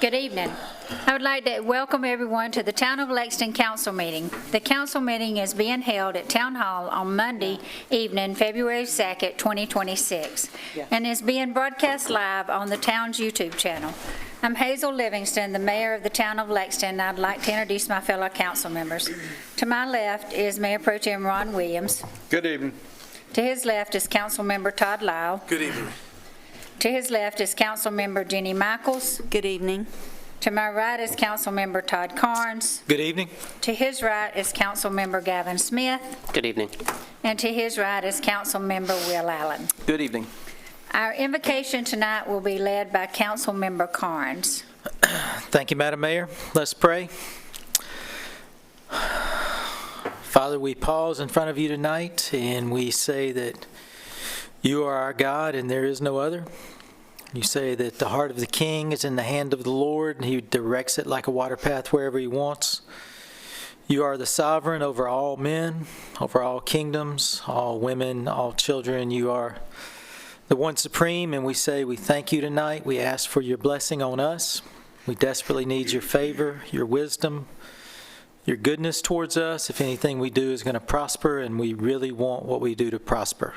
Good evening. I would like to welcome everyone to the Town of Lexington Council meeting. The council meeting is being held at Town Hall on Monday evening, February 2nd, 2026, and is being broadcast live on the town's YouTube channel. I'm Hazel Livingston, the mayor of the Town of Lexington, and I'd like to introduce my fellow council members. To my left is Mayor Pro Tem Ron Williams. Good evening. To his left is Council Member Todd Lyle. Good evening. To his left is Council Member Jenny Michaels. Good evening. To my right is Council Member Todd Carnes. Good evening. To his right is Council Member Gavin Smith. Good evening. And to his right is Council Member Will Allen. Good evening. Our invocation tonight will be led by Council Member Carnes. Thank you, Madam Mayor. Let's pray. Father, we pause in front of you tonight and we say that you are our God and there is no other. You say that the heart of the king is in the hand of the Lord and he directs it like a water path wherever he wants. You are the sovereign over all men, over all kingdoms, all women, all children. You are the one supreme, and we say we thank you tonight. We ask for your blessing on us. We desperately need your favor, your wisdom, your goodness towards us. If anything we do is going to prosper, and we really want what we do to prosper.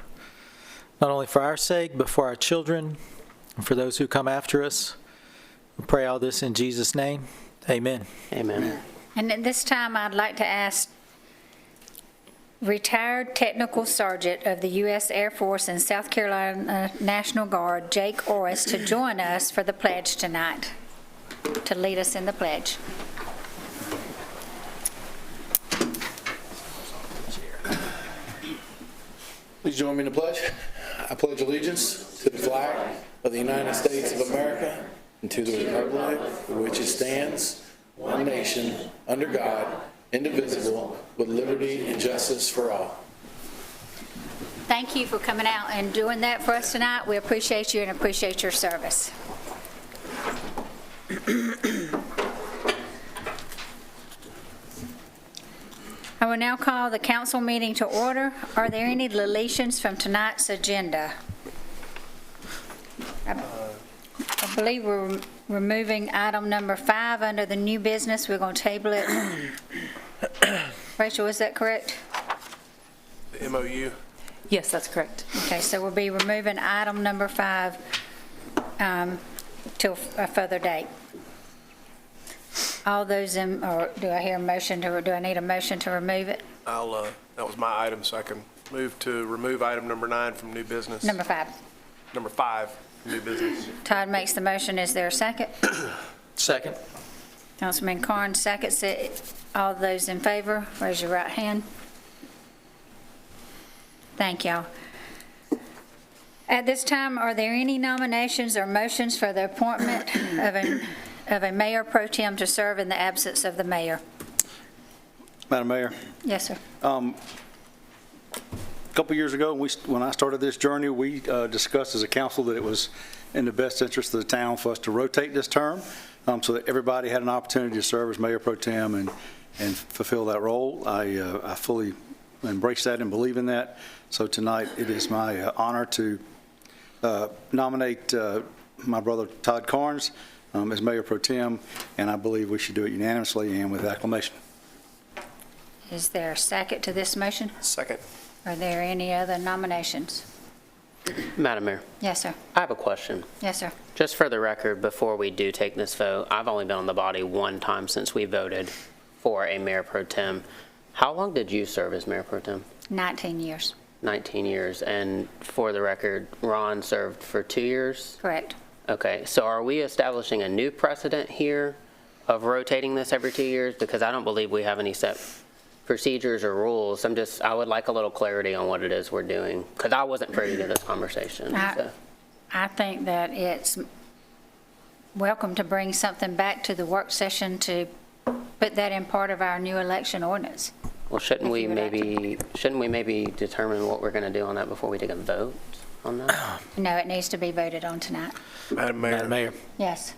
Not only for our sake, but for our children and for those who come after us. We pray all this in Jesus' name. Amen. Amen. And at this time, I'd like to ask retired Technical Sergeant of the U.S. Air Force and South Carolina National Guard, Jake Orris, to join us for the pledge tonight, to lead us in the pledge. Please join me in the pledge. I pledge allegiance to the flag of the United States of America and to the republic for which it stands, one nation, under God, indivisible, with liberty and justice for all. Thank you for coming out and doing that for us tonight. We appreciate you and appreciate your service. I will now call the council meeting to order. Are there any deletions from tonight's agenda? I believe we're removing item number 5 under the new business. We're going to table it. Rachel, is that correct? The MOU. Yes, that's correct. Okay, so we'll be removing item number 5 till a further date. All those in, or do I hear a motion to, or do I need a motion to remove it? That was my item, so I can move to remove item number 9 from new business. Number 5. Number 5, new business. Todd makes the motion. Is there a second? Second. Councilman Carnes seconds it. All those in favor, raise your right hand. Thank y'all. At this time, are there any nominations or motions for the appointment of a mayor pro tem to serve in the absence of the mayor? Madam Mayor, Yes, sir. a couple years ago, when I started this journey, we discussed as a council that it was in the best interest of the town for us to rotate this term so that everybody had an opportunity to serve as mayor pro tem and fulfill that role. I fully embrace that and believe in that. So tonight, it is my honor to nominate my brother Todd Carnes as mayor pro tem, and I believe we should do it unanimously and with acclamation. Is there a second to this motion? Second. Are there any other nominations? Madam Mayor, Yes, sir. I have a question. Yes, sir. Just for the record, before we do take this vote, I've only been on the body one time since we voted for a mayor pro tem. How long did you serve as mayor pro tem? 19 years. 19 years. And for the record, Ron served for 2 years? Correct. Okay, so are we establishing a new precedent here of rotating this every 2 years? Because I don't believe we have any set procedures or rules. I would like a little clarity on what it is we're doing, because I wasn't privy to this conversation. So. I think that it's welcome to bring something back to the work session to put that in part of our new election ordinance. Well, shouldn't we maybe determine what we're going to do on that before we take a vote on that? No, it needs to be voted on tonight. Madam Mayor. Madam Mayor. Yes.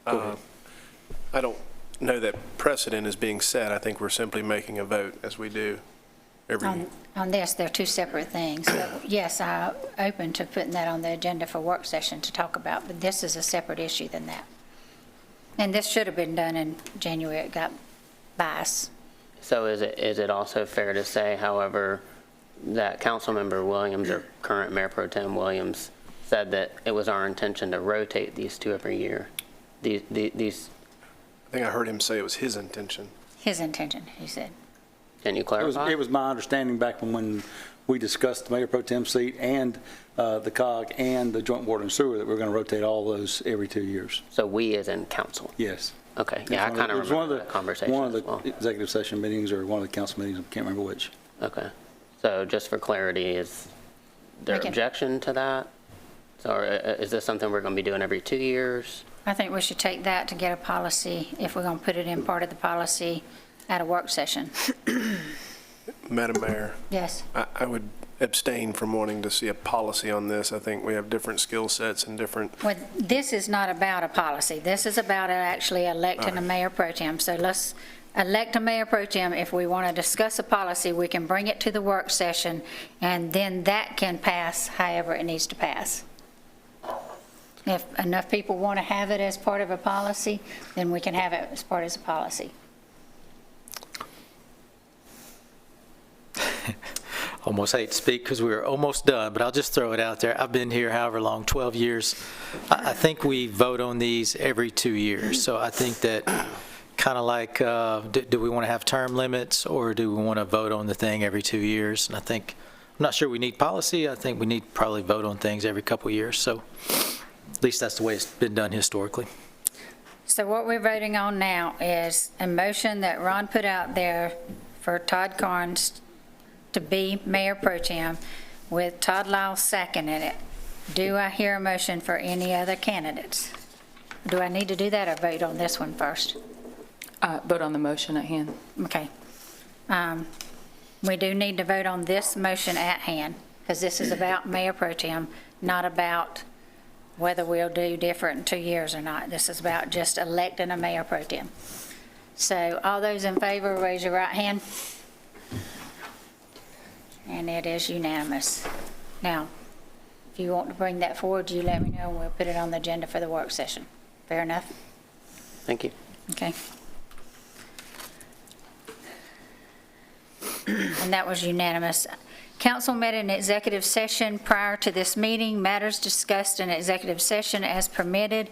I don't know that precedent is being set. I think we're simply making a vote as we do every year. On this, they're two separate things. So, yes, I'm open to putting that on the agenda for work session to talk about, but this is a separate issue than that. And this should have been done in January, it got by us. So is it also fair to say, however, that Councilmember Williams, or current Mayor Pro Tem Williams, said that it was our intention to rotate these two every year? These, I think I heard him say it was his intention. His intention, he said. can you clarify? It was my understanding back when we discussed the Mayor Pro Tem seat and the COG and the Joint Water and Sewer that we're going to rotate all those every 2 years. So we as in council? Yes. Okay, yeah, I kind of remember that conversation One of as well. the executive session meetings or one of the council meetings, I can't remember which. Okay, so just for clarity, is there We can- objection to that? So is this something we're going to be doing every 2 years? I think we should take that to get a policy, if we're going to put it in part of the policy at a work session. Madam Mayor, Yes. I would abstain from wanting to see a policy on this. I think we have different skill sets and different, Well, this is not about a policy. This is about actually electing a mayor pro tem. So let's elect a mayor pro tem. If we want to discuss a policy, we can bring it to the work session, and then that can pass however it needs to pass. If enough people want to have it as part of a policy, then we can have it as part of a policy. Almost hate to speak because we're almost done, but I'll just throw it out there. I've been here however long, 12 years. I think we vote on these every 2 years. So I think that kind of like, do we want to have term limits or do we want to vote on the thing every 2 years? And I'm not sure we need policy. I think we need probably vote on things every couple of years. So at least that's the way it's been done historically. So what we're voting on now is a motion that Ron put out there for Todd Carnes to be mayor pro tem with Todd Lyles seconding it. Do I hear a motion for any other candidates? Do I need to do that or vote on this one first? Vote on the motion at hand. Okay. We do need to vote on this motion at hand because this is about mayor pro tem, not about whether we'll do different in 2 years or not. This is about just electing a mayor pro tem. So all those in favor, raise your right hand. And it is unanimous. Now, if you want to bring that forward, you let me know, and we'll put it on the agenda for the work session. Fair enough? Thank you. Okay. And that was unanimous. Council met in executive session prior to this meeting. Matters discussed in executive session as permitted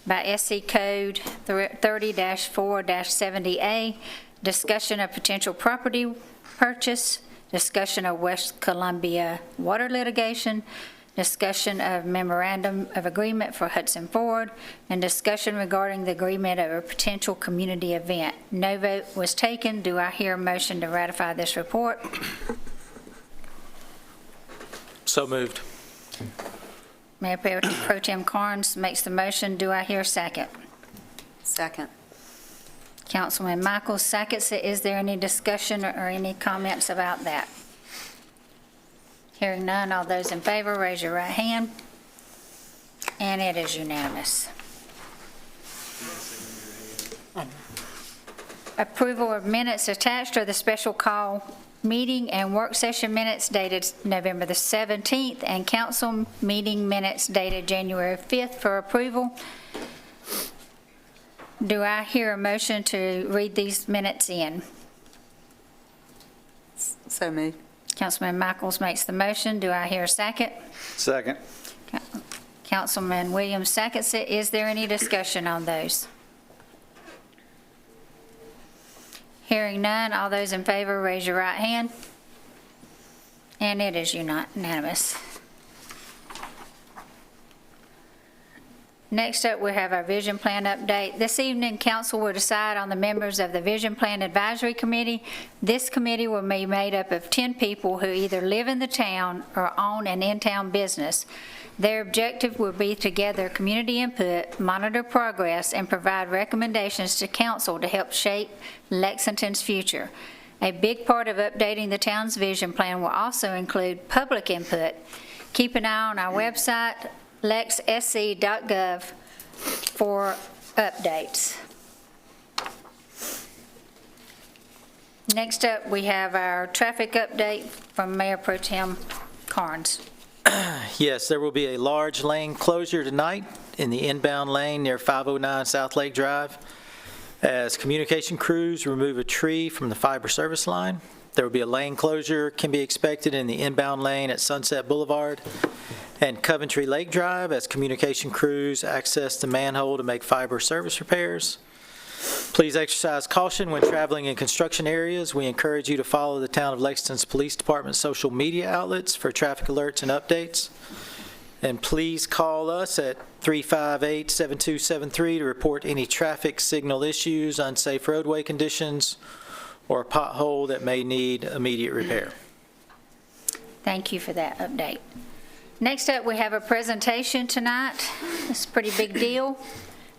by SC Code 30-4-70A, discussion of potential property purchase, discussion of West Columbia water litigation, discussion of memorandum of agreement for Hudson Ford, and discussion regarding the agreement of a potential community event. No vote was taken. Do I hear a motion to ratify this report? So moved. Mayor Pro Tem Carnes makes the motion. Do I hear a second? Second. Councilman Michaels seconds it. Is there any discussion or any comments about that? Hearing none, all those in favor, raise your right hand. And it is unanimous. Approval of minutes attached are the special call meeting and work session minutes dated November the 17th and council meeting minutes dated January 5th for approval. Do I hear a motion to read these minutes in? So moved. Councilman Michaels makes the motion. Do I hear a second? Second. Councilman Williams seconds it. Is there any discussion on those? Hearing none, all those in favor, raise your right hand. And it is unanimous. Next up, we have our vision plan update. This evening, council will decide on the members of the Vision Plan Advisory Committee. This committee will be made up of 10 people who either live in the town or own an in-town business. Their objective will be to gather community input, monitor progress, and provide recommendations to council to help shape Lexington's future. A big part of updating the town's vision plan will also include public input. Keep an eye on our website, lexsc.gov, for updates. Next up, we have our traffic update from Mayor Pro Tem Carnes. Yes, there will be a large lane closure tonight in the inbound lane near 509 South Lake Drive. As communication crews remove a tree from the fiber service line, there will be a lane closure can be expected in the inbound lane at Sunset Boulevard and Coventry Lake Drive as communication crews access the manhole to make fiber service repairs. Please exercise caution when traveling in construction areas. We encourage you to follow the Town of Lexington's Police Department social media outlets for traffic alerts and updates. And please call us at 358-7273 to report any traffic signal issues, unsafe roadway conditions, or a pothole that may need immediate repair. Thank you for that update. Next up, we have a presentation tonight. It's a pretty big deal.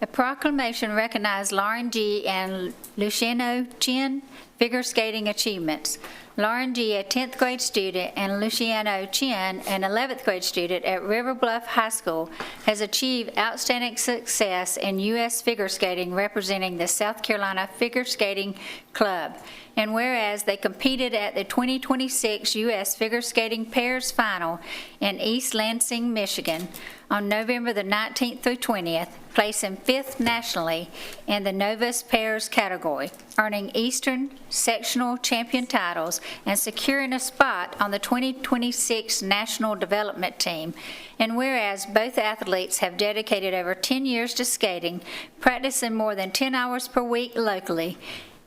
A proclamation recognized Lauren G. and Luciano Chin figure skating achievements. Lauren G., a 10th grade student, and Luciano Chin, an 11th grade student at River Bluff High School, has achieved outstanding success in U.S. figure skating representing the South Carolina Figure Skating Club. And whereas they competed at the 2026 U.S. Figure Skating Pairs Final in East Lansing, Michigan on November the 19th through 20th, placing 5th nationally in the Novice Pairs category, earning Eastern sectional champion titles and securing a spot on the 2026 National Development Team. And whereas both athletes have dedicated over 10 years to skating, practicing more than 10 hours per week locally,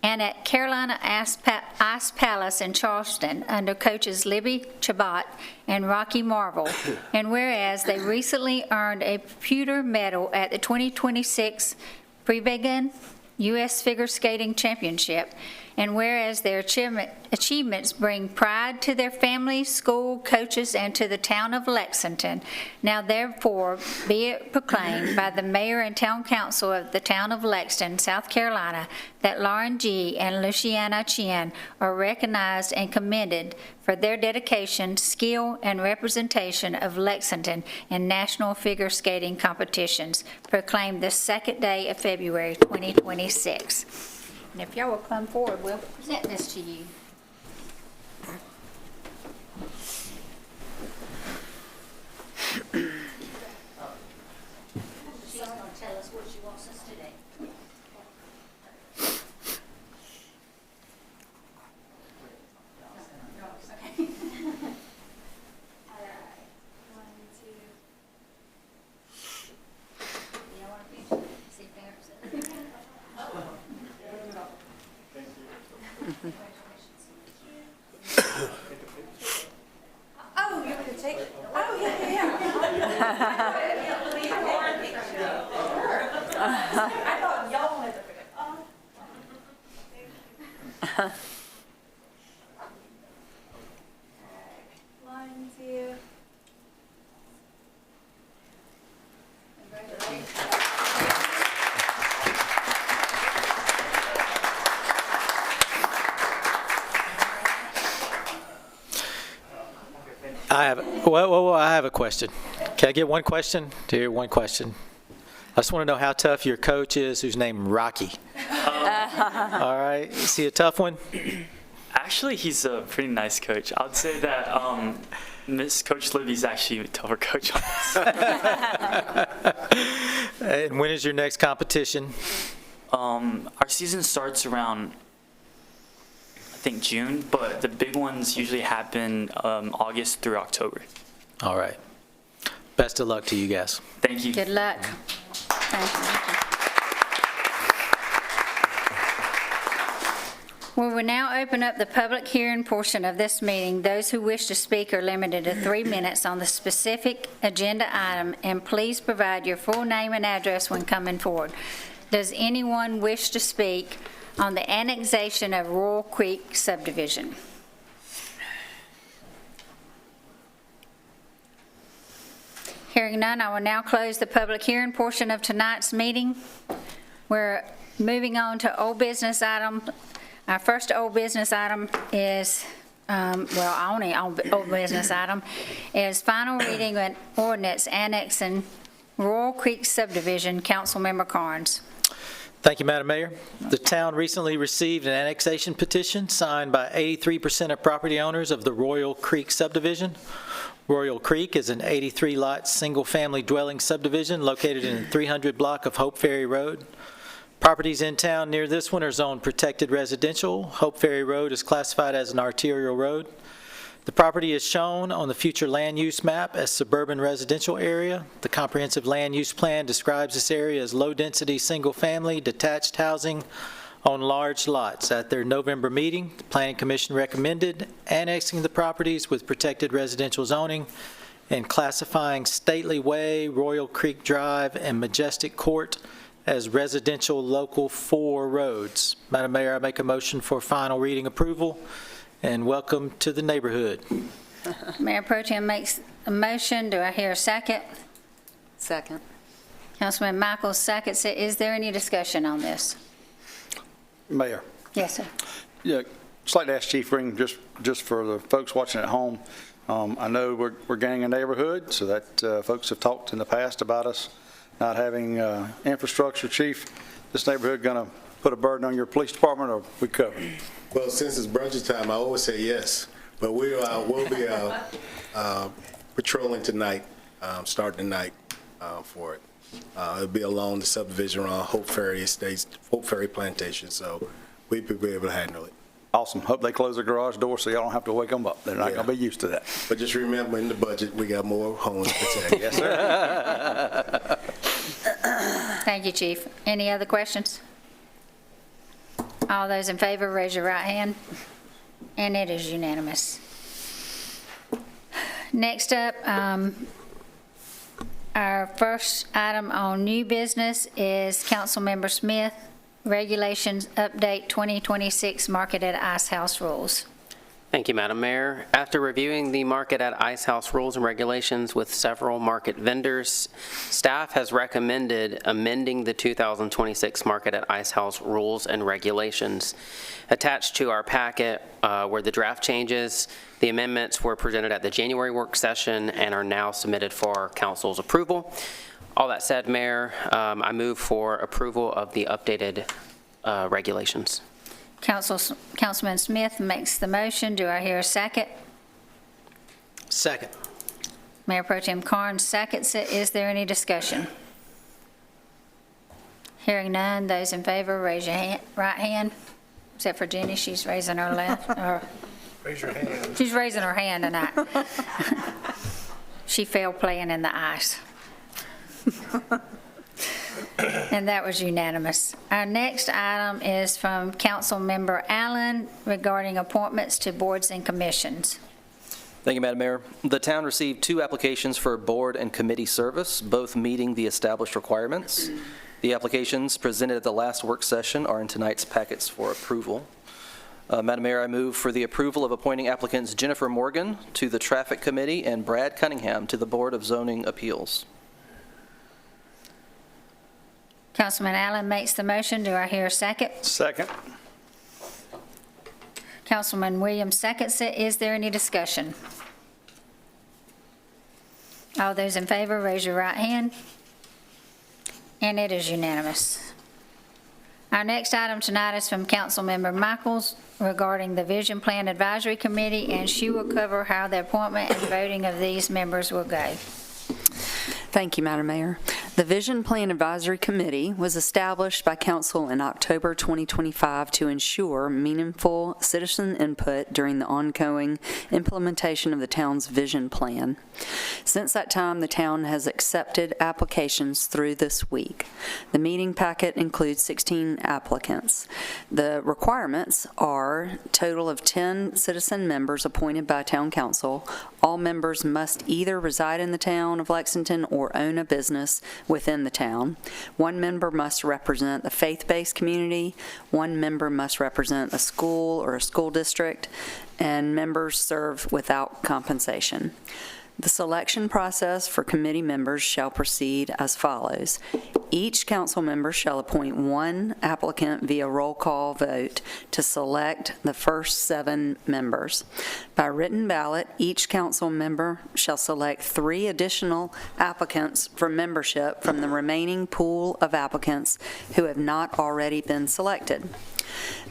and at Carolina Ice Palace in Charleston under coaches Libby Chabot and Rocky Marvel. And whereas they recently earned a pewter medal at the 2026 Prevegan U.S. Figure Skating Championship, and whereas their achievements bring pride to their families, school, coaches, and to the town of Lexington, now therefore be it proclaimed by the mayor and town council of the town of Lexington, South Carolina, that Lauren G. and Luciana Chin are recognized and commended for their dedication, skill, and representation of Lexington in national figure skating competitions, proclaimed the second day of February 2026. And if y'all will come forward, we'll present this to you. She's going to tell us what she wants us to do. Oh, you're going to take it? Oh, yeah. I thought y'all wanted to pick it. Oh. One, two. I have a question. Can I get one question? Dear, one question. I just want to know how tough your coach is, who's named Rocky. All right, is he a tough one? Actually, he's a pretty nice coach. I would say that Miss Coach Libby's actually a tougher coach on us. And when is your next competition? Our season starts around, I think, June, but the big ones usually happen August through October. All right. Best of luck to you guys. Thank you. Good luck. Thank you. We will now open up the public hearing portion of this meeting. Those who wish to speak are limited to 3 minutes on the specific agenda item, and please provide your full name and address when coming forward. Does anyone wish to speak on the annexation of Royal Creek subdivision? Hearing none, I will now close the public hearing portion of tonight's meeting. We're moving on to old business item. Our first old business item is, only old business item, is final reading of ordinance annexing Royal Creek subdivision. Councilmember Carnes. Thank you, Madam Mayor. The town recently received an annexation petition signed by 83% of property owners of the Royal Creek subdivision. Royal Creek is an 83-lot, single-family dwelling subdivision located in the 300 block of Hope Ferry Road. Properties in town near this one are zoned protected residential. Hope Ferry Road is classified as an arterial road. The property is shown on the future land use map as suburban residential area. The comprehensive land use plan describes this area as low-density, single-family, detached housing on large lots. At their November meeting, the Planning Commission recommended annexing the properties with protected residential zoning and classifying Stately Way, Royal Creek Drive, and Majestic Court as residential Local 4 roads. Madam Mayor, I make a motion for final reading approval, and welcome to the neighborhood. Mayor Pro Tem makes a motion. Do I hear a second? Second. Councilman Michaels seconds it. Is there any discussion on this? Mayor, Yes, sir. yeah, just like to ask Chief Ring, just for the folks watching at home, I know we're gaining a neighborhood, so that folks have talked in the past about us not having infrastructure. Chief, this neighborhood going to put a burden on your police department, or we covered? Well, since it's budget time, I always say yes, but we'll be patrolling tonight, starting tonight for it. It'll be along the subdivision around Hope Ferry Estates, Hope Ferry Plantation, so we'll be able to handle it. Awesome. Hope they close the garage door so y'all don't have to wake them up. They're not Yeah. going to be used to that. But just remember, in the budget, we got more homes to protect. Yes, sir. Thank you, Chief. Any other questions? All those in favor, raise your right hand. And it is unanimous. Next up, our first item on new business is Councilmember Smith, Regulations Update 2026 Market at Ice House Rules. Thank you, Madam Mayor. After reviewing the Market at Ice House rules and regulations with several market vendors, staff has recommended amending the 2026 Market at Ice House rules and regulations. Attached to our packet were the draft changes. The amendments were presented at the January work session and are now submitted for council's approval. All that said, Mayor, I move for approval of the updated regulations. Councilman Smith makes the motion. Do I hear a second? Second. Mayor Pro Tem Carnes seconds it. Is there any discussion? Hearing none, those in favor, raise your right hand. Except for Jenny, she's raising her left. Raise your hand. She's raising her hand tonight. She fell playing in the ice. And that was unanimous. Our next item is from Councilmember Allen regarding appointments to boards and commissions. Thank you, Madam Mayor. The town received 2 applications for board and committee service, both meeting the established requirements. The applications presented at the last work session are in tonight's packets for approval. Madam Mayor, I move for the approval of appointing applicants Jennifer Morgan to the Traffic Committee and Brad Cunningham to the Board of Zoning Appeals. Councilman Allen makes the motion. Do I hear a second? Second. Councilman Williams seconds it. Is there any discussion? All those in favor, raise your right hand. And it is unanimous. Our next item tonight is from Councilmember Michaels regarding the Vision Plan Advisory Committee, and she will cover how the appointment and voting of these members will go. Thank you, Madam Mayor. The Vision Plan Advisory Committee was established by Council in October 2025 to ensure meaningful citizen input during the ongoing implementation of the town's vision plan. Since that time, the town has accepted applications through this week. The meeting packet includes 16 applicants. The requirements are a total of 10 citizen members appointed by Town Council. All members must either reside in the town of Lexington or own a business within the town. One member must represent a faith-based community. One member must represent a school or a school district, and members serve without compensation. The selection process for committee members shall proceed as follows. Each council member shall appoint one applicant via roll call vote to select the first 7 members. By written ballot, each council member shall select 3 additional applicants for membership from the remaining pool of applicants who have not already been selected.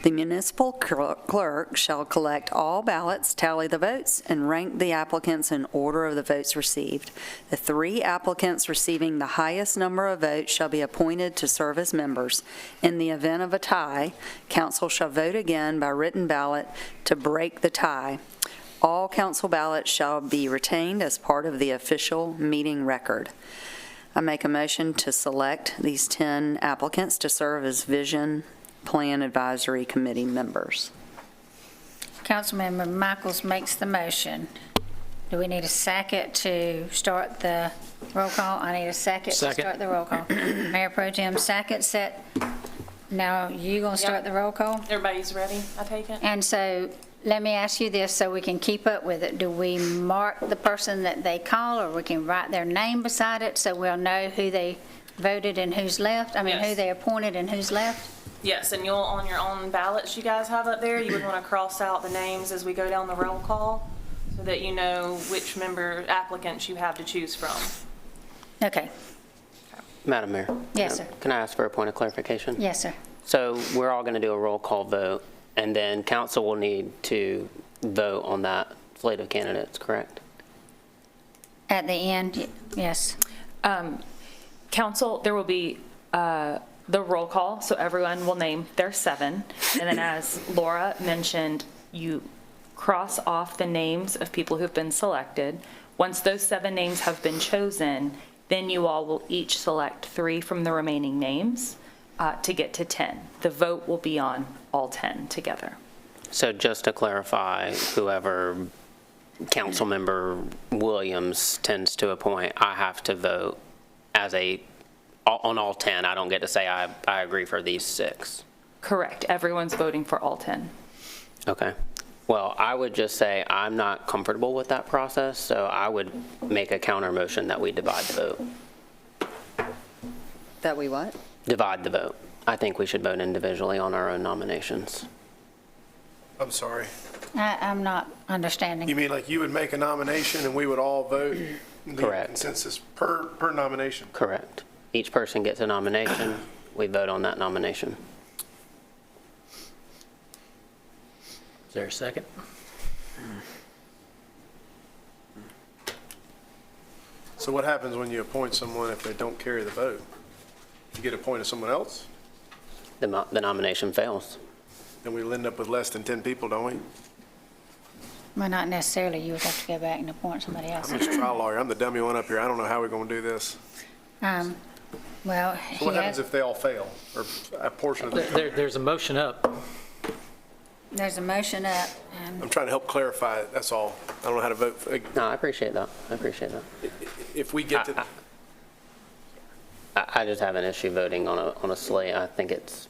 The municipal clerk shall collect all ballots, tally the votes, and rank the applicants in order of the votes received. The 3 applicants receiving the highest number of votes shall be appointed to serve as members. In the event of a tie, council shall vote again by written ballot to break the tie. All council ballots shall be retained as part of the official meeting record. I make a motion to select these 10 applicants to serve as Vision Plan Advisory Committee members. Councilmember Michaels makes the motion. Do we need a second to start the roll call? I need a second to Second. start the roll call. Mayor Pro Tem, second set. Now, you going to start the roll call? Everybody's ready, I take it? And so, let me ask you this so we can keep up with it. Do we mark the person that they call, or we can write their name beside it so we'll know who they voted and who's left? I mean, who Yes. they appointed and who's left? Yes, and you'll, on your own ballots you guys have up there, you would want to cross out the names as we go down the roll call so that you know which member applicants you have to choose from. Okay. Madam Mayor? Yes, sir. Can I ask for a point of clarification? Yes, sir. So we're all going to do a roll call vote, and then council will need to vote on that slate of candidates, correct? At the end, yes. Council, there will be the roll call, so everyone will name their 7. And then as Laura mentioned, you cross off the names of people who've been selected. Once those 7 names have been chosen, then you all will each select 3 from the remaining names to get to 10. The vote will be on all 10 together. So just to clarify, whoever Councilmember Williams tends to appoint, I have to vote on all 10. I don't get to say I agree for these 6. Correct. Everyone's voting for all 10. Okay. Well, I would just say I'm not comfortable with that process, so I would make a counter motion that we divide the vote. That we what? Divide the vote. I think we should vote individually on our own nominations. I'm sorry. I'm not understanding. You mean like you would make a nomination and we would all vote? Correct. Consensus per nomination? Correct. Each person gets a nomination. We vote on that nomination. Is there a second? So what happens when you appoint someone if they don't carry the vote? You get appointed someone else? The nomination fails. Then we'll end up with less than 10 people, don't we? Well, not necessarily. You would have to go back and appoint somebody else. I'm just a trial lawyer. I'm the dummy one up here. I don't know how we're going to do this. Well, So what happens if they all fail, or a portion of them? There's a motion up. there's a motion up, and I'm trying to help clarify it, that's all. I don't know how to vote. No, I appreciate that. I appreciate that. If we get to, I just have an issue voting on a slate. I think it's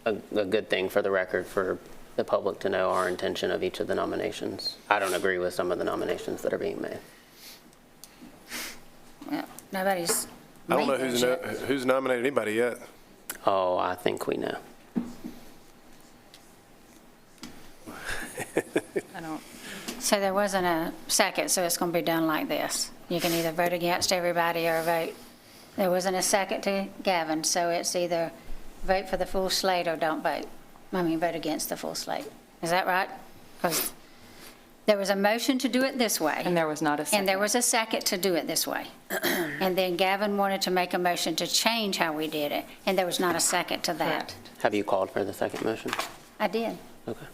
a good thing for the record for the public to know our intention of each of the nominations. I don't agree with some of the nominations that are being made. well, nobody's I don't know made those yet. who's nominated anybody yet. Oh, I think we know. I don't. So there wasn't a second, so it's going to be done like this. You can either vote against everybody or vote. There wasn't a second to Gavin, so it's either vote for the full slate or don't vote. I mean, vote against the full slate. Is that right? Because there was a motion to do it this way. And there was not a second. And there was a second to do it this way. And then Gavin wanted to make a motion to change how we did it, and there was not a second to that. Have you called for the second motion? I did. Okay.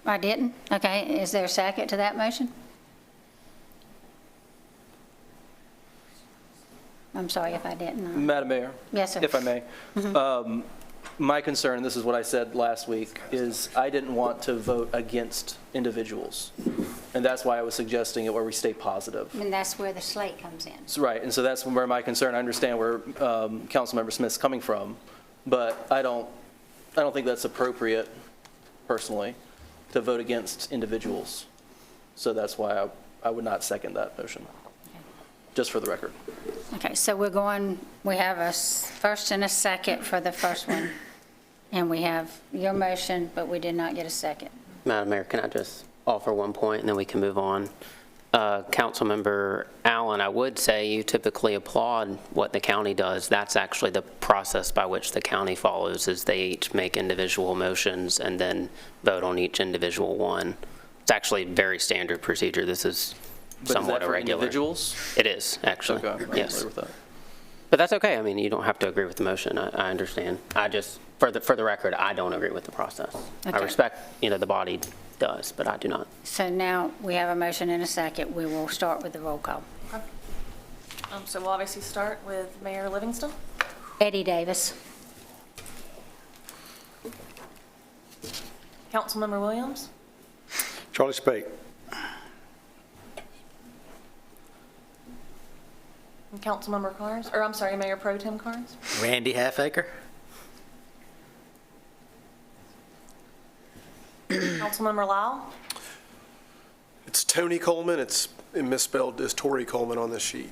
I didn't? Okay, is there a second to that motion? I'm sorry if I didn't. Madam Mayor? Yes, sir. If I may. My concern, this is what I said last week, is I didn't want to vote against individuals. And that's why I was suggesting it where we stay positive. And that's where the slate comes in. So, right, and so that's where my concern, I understand where Councilmember Smith's coming from, but I don't think that's appropriate, personally, to vote against individuals. So that's why I would not second that motion, just for the record. Okay, so we have a first and a second for the first one. And we have your motion, but we did not get a second. Madam Mayor, can I just offer one point and then we can move on? Councilmember Allen, I would say you typically applaud what the county does. That's actually the process by which the county follows, is they each make individual motions and then vote on each individual one. It's actually very standard procedure. This is somewhat irregular. Individuals? It is, actually, Okay, I'm yes. familiar with that. But that's okay. I mean, you don't have to agree with the motion. I understand. I just, for the record, I don't agree with the process. I Okay. respect, the body does, but I do not. So now we have a motion and a second. We will start with the roll call. So we'll obviously start with Mayor Livingston. Eddie Davis. Councilmember Williams. Charlie Spate. And Councilmember Carnes, or I'm sorry, Mayor Pro Tem Carnes. Randy Halfacre. Councilmember Lyle. It's Tony Coleman. It's misspelled as Tori Coleman on this sheet.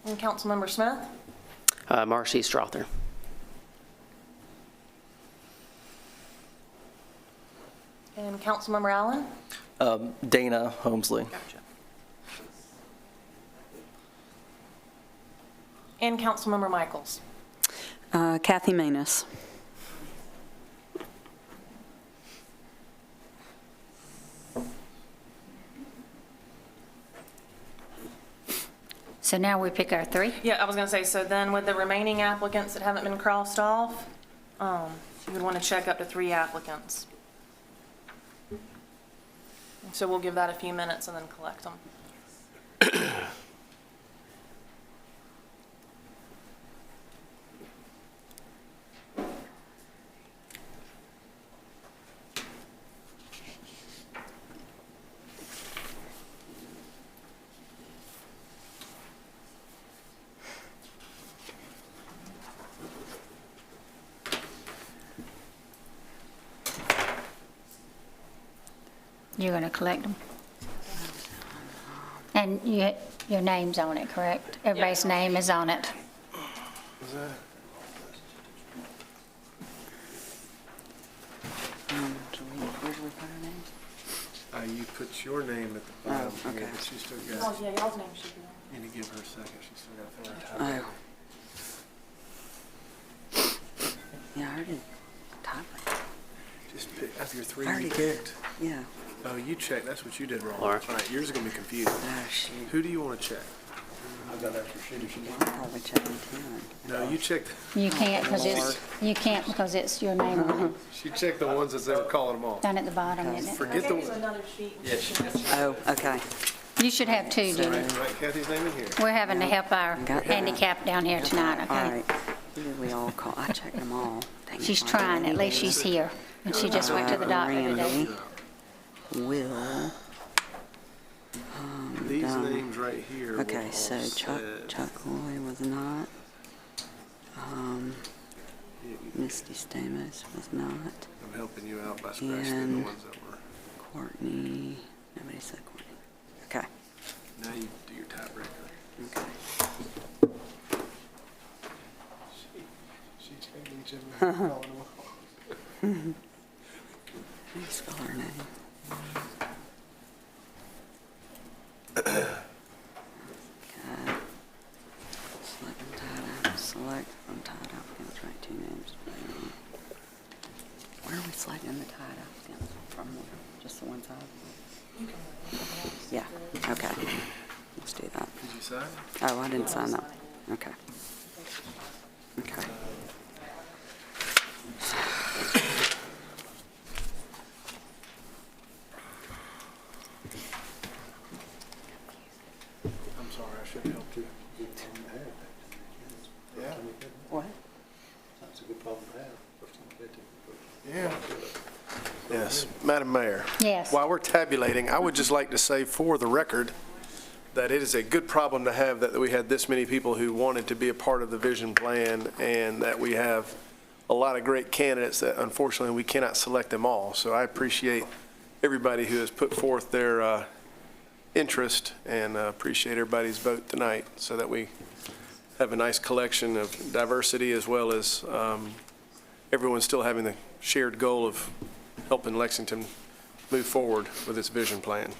And Councilmember Smith. Marcy Strother. And Councilmember Allen. Dana Holmesley. Gotcha. And Councilmember Michaels. Kathy Manus. So now we pick our three. Yeah, I was going to say, so then with the remaining applicants that haven't been crossed off, you would want to check up to 3 applicants. So we'll give that a few minutes and then collect them. You're going to collect them? And your name's on it, correct? Everybody's name is on it. Where do we put our names? You put your name at the bottom Oh, here, okay. but she's still Oh, got, yeah, y'all's name should be on. need to give her a second. She's still got to fill her time. Oh. Yeah, I already typed it. Just pick, out of your 3 I already you did. picked. Yeah. Oh, you checked. That's what you did wrong. Laura. All right, yours is going to be confusing. Oh, shoot. Who do you want to check? I've got extra sheet if you I'll probably check in 10. No, you checked. You can't because it's your name on it. She checked the ones that they were calling them off. Down at the bottom, isn't it? Forget the. Another sheet. Oh, okay. You should have 2, Judy. Right, Kathy's name in here. We're having to help our Got that. handicap down here tonight, All okay? right. Who did we all call? I checked them all. Dang it. She's trying, at least she's here. And she just went to the doctor today. Randy, Will. These Donna. names right here. were Okay, all so said. Chuck Loy was not. Misty Stamos was not. I'm helping you out by scratching in And- the ones that were. Courtney, nobody said Courtney. Okay, Now you do your tiebreaker. okay. She's changing each of them. Calling them off. How do you spell her name? Okay. Select from tied applicants, write 2 names. Where are we selecting the tied applicants from? Just the one side? Yeah, okay. Let's do that. Did you sign? Oh, I didn't sign that. Okay. Okay. I'm sorry, I should have helped you. Yeah. What? That's a good problem to have. First time I did it. Yeah. Yes, Madam Mayor. Yes. While we're tabulating, I would just like to say for the record that it is a good problem to have that we had this many people who wanted to be a part of the vision plan, and that we have a lot of great candidates that unfortunately we cannot select them all. So I appreciate everybody who has put forth their interest, and appreciate everybody's vote tonight so that we have a nice collection of diversity, as well as everyone still having the shared goal of helping Lexington move forward with this vision plan.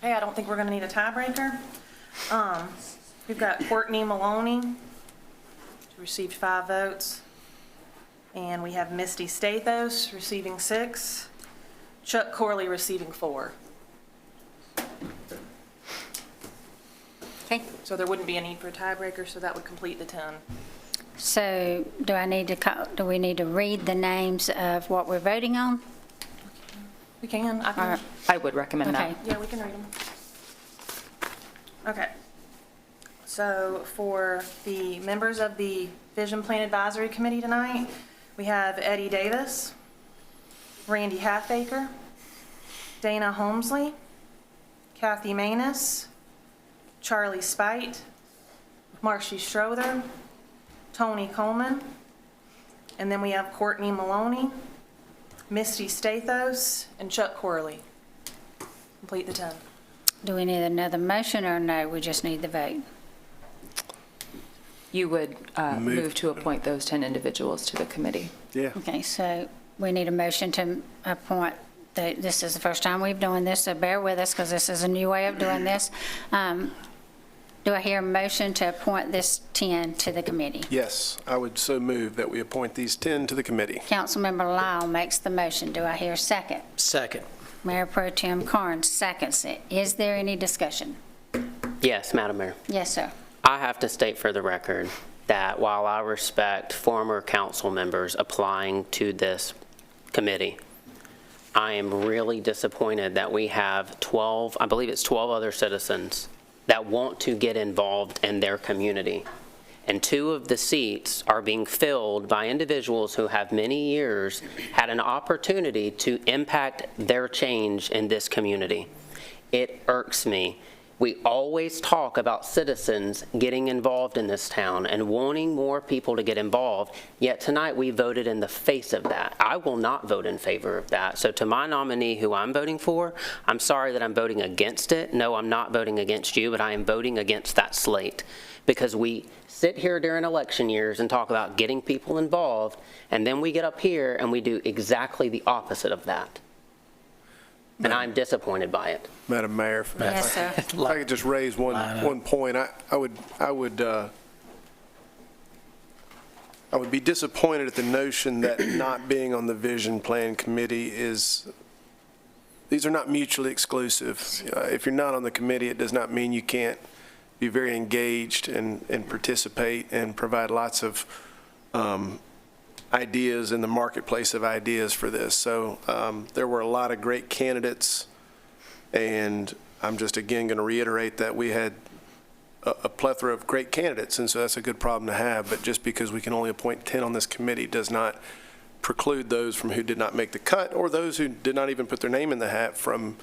Okay, I don't think we're gonna need a tiebreaker. We've got Courtney Maloney, who received 5 votes. And we have Misty Stathos receiving 6, Chuck Corley receiving 4. Okay. So there wouldn't be a need for a tiebreaker, so that would complete the 10. So do we need to read the names of what we're voting on? We can, I can. I would recommend that. Okay. Yeah, we can read them. Okay. So for the members of the Vision Plan Advisory Committee tonight, we have Eddie Davis, Randy Halfacre, Dana Holmesley, Kathy Manus, Charlie Spite, Marcy Strother, Tony Coleman, and then we have Courtney Maloney, Misty Stathos, and Chuck Corley. Complete the 10. Do we need another motion or no, we just need the vote? You would move to appoint those 10 individuals to the committee. Yeah. Okay, so we need a motion to appoint, this is the first time we've done this, so bear with us because this is a new way of doing this. Do I hear a motion to appoint this 10 to the committee? Yes, I would so move that we appoint these 10 to the committee. Councilmember Lyle makes the motion. Do I hear a second? Second. Mayor Pro Tem Carnes seconds it. Is there any discussion? Yes, Madam Mayor. Yes, sir. I have to state for the record that while I respect former council members applying to this committee, I am really disappointed that we have 12, I believe it's 12 other citizens that want to get involved in their community. And 2 of the seats are being filled by individuals who have many years had an opportunity to impact their change in this community. It irks me. We always talk about citizens getting involved in this town and wanting more people to get involved, yet tonight we voted in the face of that. I will not vote in favor of that. So to my nominee who I'm voting for, I'm sorry that I'm voting against it. No, I'm not voting against you, but I am voting against that slate. Because we sit here during election years and talk about getting people involved, and then we get up here and we do exactly the opposite of that. And I'm disappointed by it. Madam Mayor, Yes, sir. if I could just raise one point, I would be disappointed at the notion that not being on the Vision Plan Committee these are not mutually exclusive. If you're not on the committee, it does not mean you can't be very engaged and participate and provide lots of ideas in the marketplace of ideas for this. So there were a lot of great candidates, and I'm just again going to reiterate that we had a plethora of great candidates, and so that's a good problem to have. But just because we can only appoint 10 on this committee does not preclude those from who did not make the cut, or those who did not even put their name in the hat, from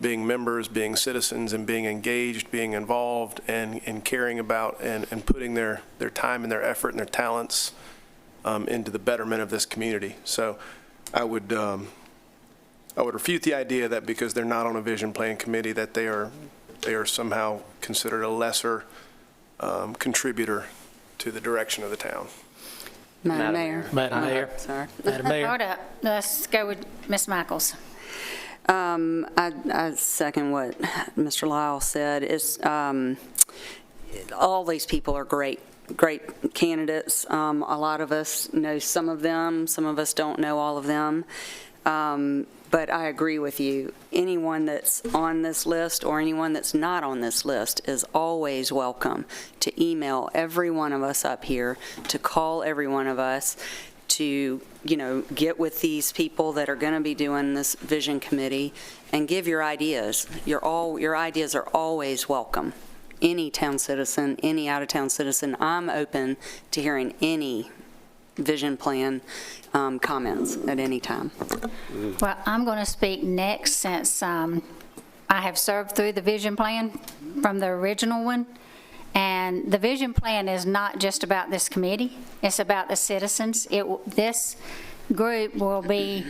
being members, being citizens, and being engaged, being involved, and caring about and putting their time and their effort and their talents into the betterment of this community. So I would refute the idea that because they're not on a Vision Plan Committee that they are somehow considered a lesser contributor to the direction of the town. Madam Mayor. Madam Mayor. Sorry. Madam Mayor. Hold up. Let's go with Ms. Michaels. I second what Mr. Lyle said. All these people are great candidates. A lot of us know some of them. Some of us don't know all of them. But I agree with you. Anyone that's on this list or anyone that's not on this list is always welcome to email every one of us up here, to call every one of us, to, get with these people that are going to be doing this vision committee and give your ideas. Your ideas are always welcome. Any town citizen, any out-of-town citizen, I'm open to hearing any vision plan comments at any time. Well, I'm going to speak next since I have served through the vision plan from the original one. And the vision plan is not just about this committee, it's about the citizens. This group will be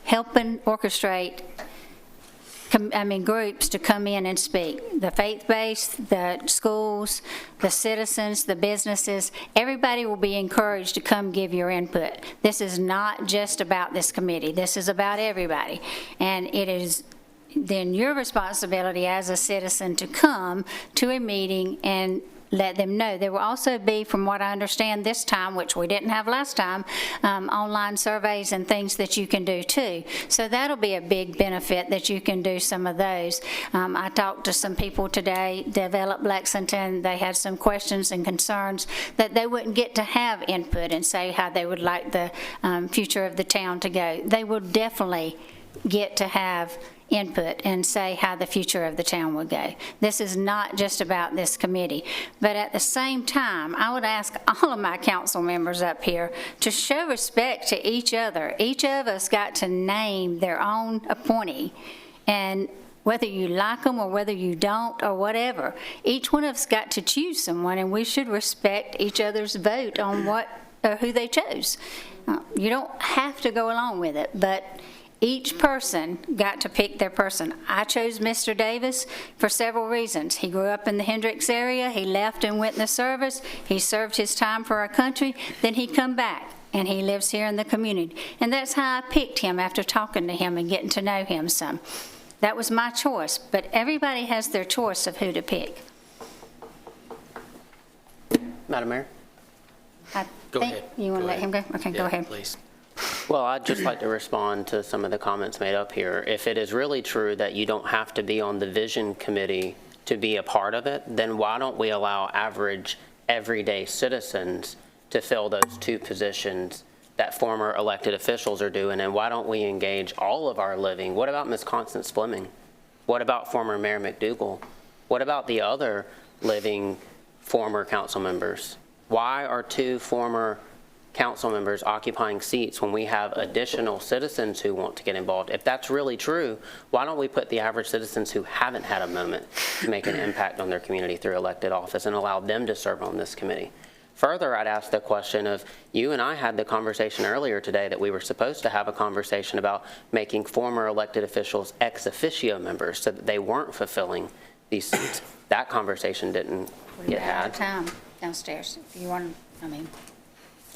helping orchestrate groups to come in and speak. The faith-based, the schools, the citizens, the businesses, everybody will be encouraged to come give your input. This is not just about this committee. This is about everybody. And it is then your responsibility as a citizen to come to a meeting and let them know. There will also be, from what I understand this time, which we didn't have last time, online surveys and things that you can do too. So that'll be a big benefit that you can do some of those. I talked to some people today, Develop Lexington. They had some questions and concerns that they wouldn't get to have input and say how they would like the future of the town to go. They will definitely get to have input and say how the future of the town would go. This is not just about this committee. But at the same time, I would ask all of my council members up here to show respect to each other. Each of us got to name their own appointee. And whether you like them or whether you don't or whatever, each one of us got to choose someone, and we should respect each other's vote on who they chose. You don't have to go along with it, but each person got to pick their person. I chose Mr. Davis for several reasons. He grew up in the Hendricks area. He left and went in the service. He served his time for our country. Then he come back, and he lives here in the community. And that's how I picked him after talking to him and getting to know him some. That was my choice, but everybody has their choice of who to pick. Madam Mayor? Go ahead. You want to let him go? Okay, Yeah, go ahead. Please. Well, I'd just like to respond to some of the comments made up here. If it is really true that you don't have to be on the vision committee to be a part of it, then why don't we allow average, everyday citizens to fill those two positions that former elected officials are doing, and why don't we engage all of our living? What about Ms. Constance Fleming? What about former Mayor McDougal? What about the other living former council members? Why are two former council members occupying seats when we have additional citizens who want to get involved? If that's really true, why don't we put the average citizens who haven't had a moment to make an impact on their community through elected office and allow them to serve on this committee? Further, I'd ask the question of, you and I had the conversation earlier today that we were supposed to have a conversation about making former elected officials ex officio members so that they weren't fulfilling these seats. That conversation didn't get had. Time downstairs, if you want,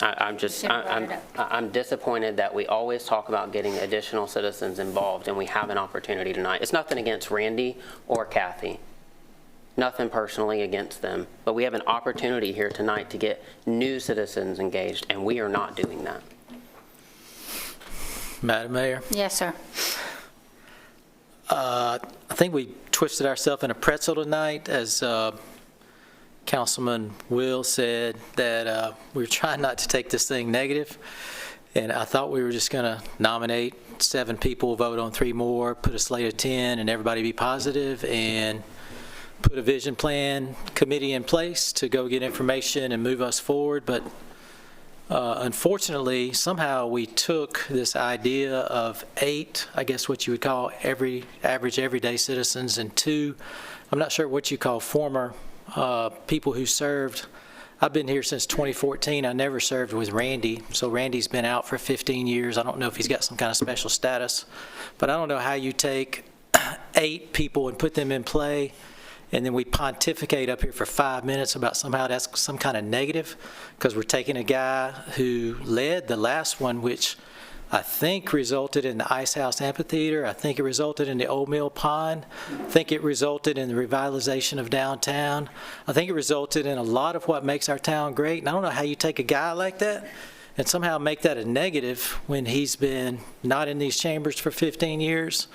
I'm disappointed that we always talk about getting additional citizens involved, and we have an opportunity tonight. It's nothing against Randy or Kathy, nothing personally against them, but we have an opportunity here tonight to get new citizens engaged, and we are not doing that. Madam Mayor, Yes, sir. I think we twisted ourselves in a pretzel tonight, as Councilman Will said, that we were trying not to take this thing negative, and I thought we were just going to nominate 7 people, vote on 3 more, put a slate of 10, and everybody be positive, and put a vision plan committee in place to go get information and move us forward. But unfortunately, somehow we took this idea of 8, I guess what you would call average everyday citizens, and 2, I'm not sure what you call former people who served. I've been here since 2014. I never served with Randy, so Randy's been out for 15 years. I don't know if he's got some kind of special status, but I don't know how you take 8 people and put them in play, and then we pontificate up here for 5 minutes about somehow that's some kind of negative, because we're taking a guy who led the last one, which I think resulted in the Ice House Amphitheater. I think it resulted in the Old Mill Pond. I think it resulted in the revitalization of downtown. I think it resulted in a lot of what makes our town great. And I don't know how you take a guy like that and somehow make that a negative when he's been not in these chambers for 15 years.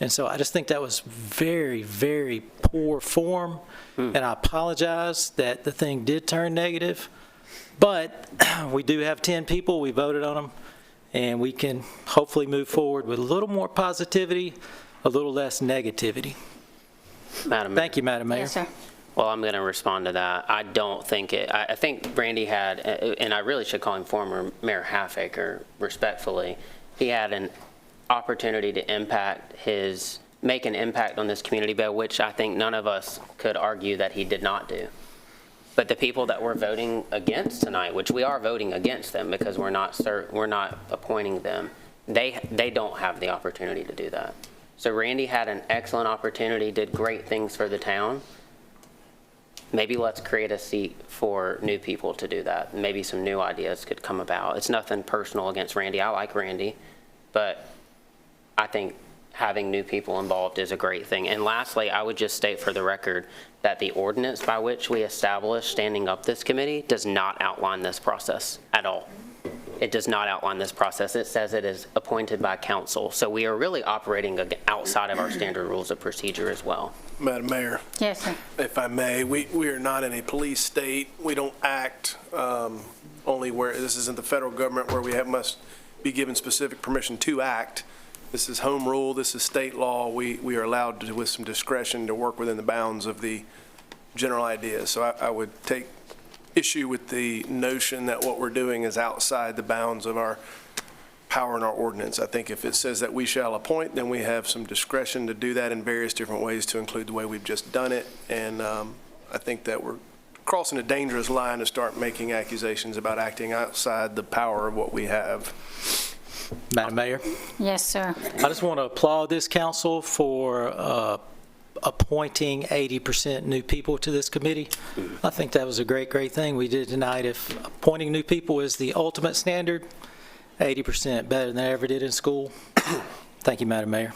And so I just think that was very, very poor form, and I apologize that the thing did turn negative. But we do have 10 people, we voted on them, and we can hopefully move forward with a little more positivity, a little less negativity. Madam Mayor. Thank you, Madam Mayor. Yes, sir. Well, I'm going to respond to that. I don't think I think Randy had, and I really should call him former Mayor Halfacre, respectfully, he had an opportunity to make an impact on this community, by which I think none of us could argue that he did not do. But the people that we're voting against tonight, which we are voting against them because we're not appointing them, they don't have the opportunity to do that. So Randy had an excellent opportunity, did great things for the town. Maybe let's create a seat for new people to do that. Maybe some new ideas could come about. It's nothing personal against Randy. I like Randy, but I think having new people involved is a great thing. And lastly, I would just state for the record that the ordinance by which we established standing up this committee does not outline this process at all. It does not outline this process. It says it is appointed by council. So we are really operating outside of our standard rules of procedure as well. Madam Mayor, Yes, sir. if I may, we are not in a police state. We don't act only where, this isn't the federal government where we must be given specific permission to act. This is home rule, this is state law. We are allowed to, with some discretion, to work within the bounds of the general idea. So I would take issue with the notion that what we're doing is outside the bounds of our power and our ordinance. I think if it says that we shall appoint, then we have some discretion to do that in various different ways, to include the way we've just done it. And I think that we're crossing a dangerous line to start making accusations about acting outside the power of what we have. Madam Mayor, Yes, sir. I just want to applaud this council for appointing 80% new people to this committee. I think that was a great, great thing we did tonight. If appointing new people is the ultimate standard, 80% better than I ever did in school. Thank you, Madam Mayor.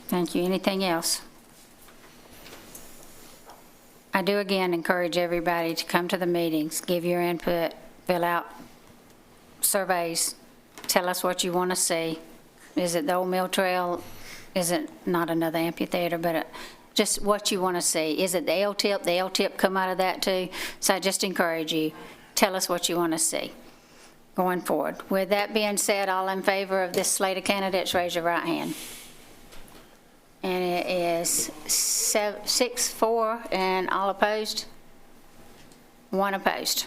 Thank you. Anything else? I do again encourage everybody to come to the meetings, give your input, fill out surveys, tell us what you want to see. Is it the old mill trail? Is it not another amphitheater, but just what you want to see? Is it the L-tip? The L-tip come out of that too? So I just encourage you, tell us what you want to see going forward. With that being said, all in favor of this slate of candidates, raise your right hand. And it is 6-4, and all opposed? One opposed.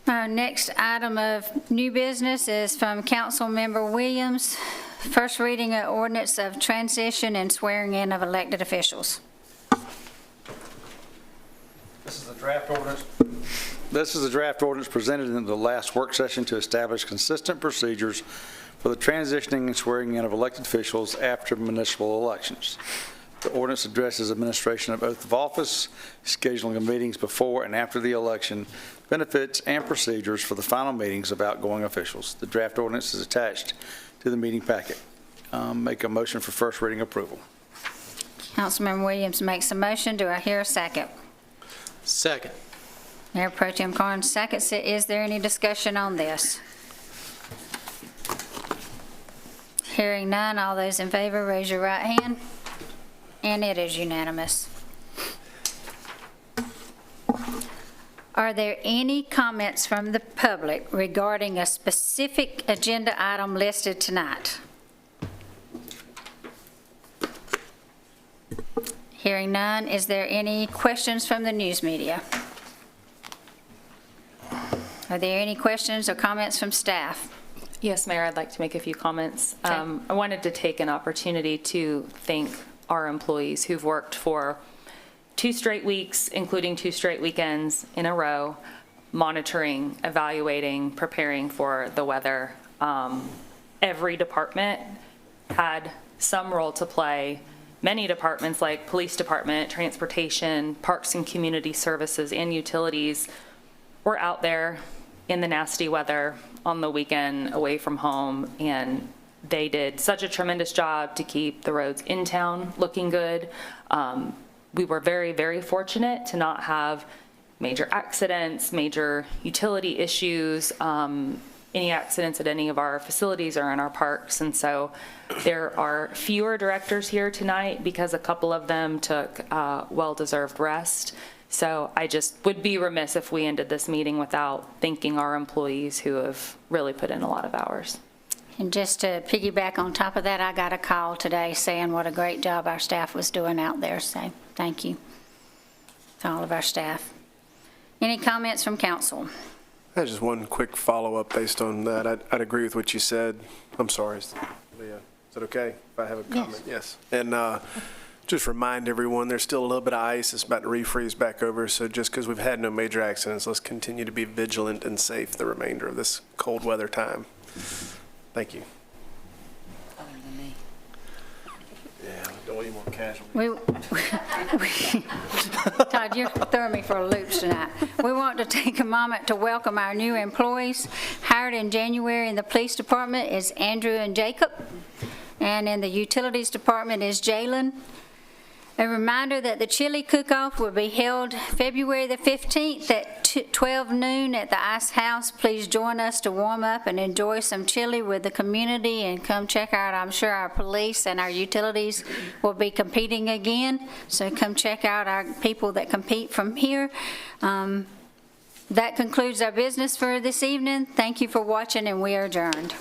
Our next item of new business is from Councilmember Williams. First reading of ordinance of transition and swearing in of elected officials. This is the draft ordinance. This is the draft ordinance presented in the last work session to establish consistent procedures for the transitioning and swearing in of elected officials after municipal elections. The ordinance addresses administration of oath of office, scheduling of meetings before and after the election, benefits and procedures for the final meetings of outgoing officials. The draft ordinance is attached to the meeting packet. Make a motion for first reading approval. Councilmember Williams makes a motion. Do I hear a second? Second. Mayor Pro Tem Carnes seconds it. Is there any discussion on this? Hearing none, all those in favor, raise your right hand. And it is unanimous. Are there any comments from the public regarding a specific agenda item listed tonight? Hearing none, is there any questions from the news media? Are there any questions or comments from staff? Yes, Mayor, I'd like to make a few comments. Okay. I wanted to take an opportunity to thank our employees who've worked for 2 straight weeks, including 2 straight weekends in a row, monitoring, evaluating, preparing for the weather. Every department had some role to play. Many departments like police department, transportation, parks and community services, and utilities were out there in the nasty weather on the weekend away from home, and they did such a tremendous job to keep the roads in town looking good. We were very, very fortunate to not have major accidents, major utility issues, any accidents at any of our facilities or in our parks. And so there are fewer directors here tonight because a couple of them took well-deserved rest. So I just would be remiss if we ended this meeting without thanking our employees who have really put in a lot of hours. And just to piggyback on top of that, I got a call today saying what a great job our staff was doing out there, so thank you to all of our staff. Any comments from council? I have just one quick follow-up based on that. I'd agree with what you said. I'm sorry, Leah. Is that okay if I have a comment? Yes. And just remind everyone, there's still a little bit of ice. It's about to refreeze back over. So just because we've had no major accidents, let's continue to be vigilant and safe the remainder of this cold weather time. Thank you. Other than me. Yeah, don't want any more casualties. Todd, you're throwing me for a loop tonight. We want to take a moment to welcome our new employees. Hired in January in the police department is Andrew and Jacob, and in the utilities department is Jalen. A reminder that the chili cook-off will be held February the 15th at 12 noon at the Ice House. Please join us to warm up and enjoy some chili with the community, and come check out, I'm sure our police and our utilities will be competing again. So come check out our people that compete from here. That concludes our business for this evening. Thank you for watching, and we are adjourned.